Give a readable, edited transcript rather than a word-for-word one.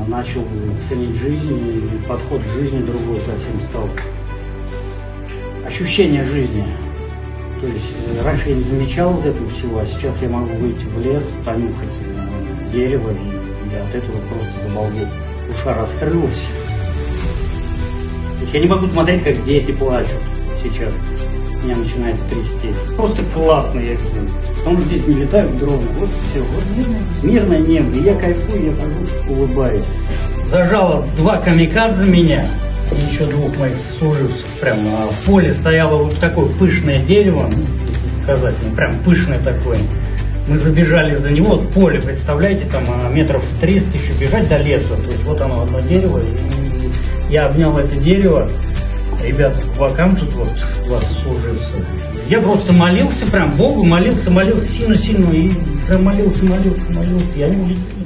Начал ценить жизнь, и подход к жизни другой совсем стал. Ощущение жизни. То есть раньше я не замечал вот этого всего, а сейчас я могу выйти в лес, понюхать дерево, и от этого просто забалдеть. Душа раскрылась. Я не могу смотреть, как дети плачут сейчас. Меня начинает трясти. Просто классно, я говорю. Потому что здесь не летают дроны. Вот все, вот мирное небо. И я кайфую, я хожу, улыбаюсь. Зажало 2 камикадзе меня, и еще 2 моих служивцев. Прям в поле стояло вот такое пышное дерево, сказать, прям пышное такое. Мы забежали за него, вот поле, представляете, там метров 300 еще бежать до леса. То есть вот оно, одно дерево. И я обнял это дерево. Ребята, к бокам тут вот вас служивцы. Я просто молился прям Богу, молился сильно-сильно. И прям молился. И они улетели.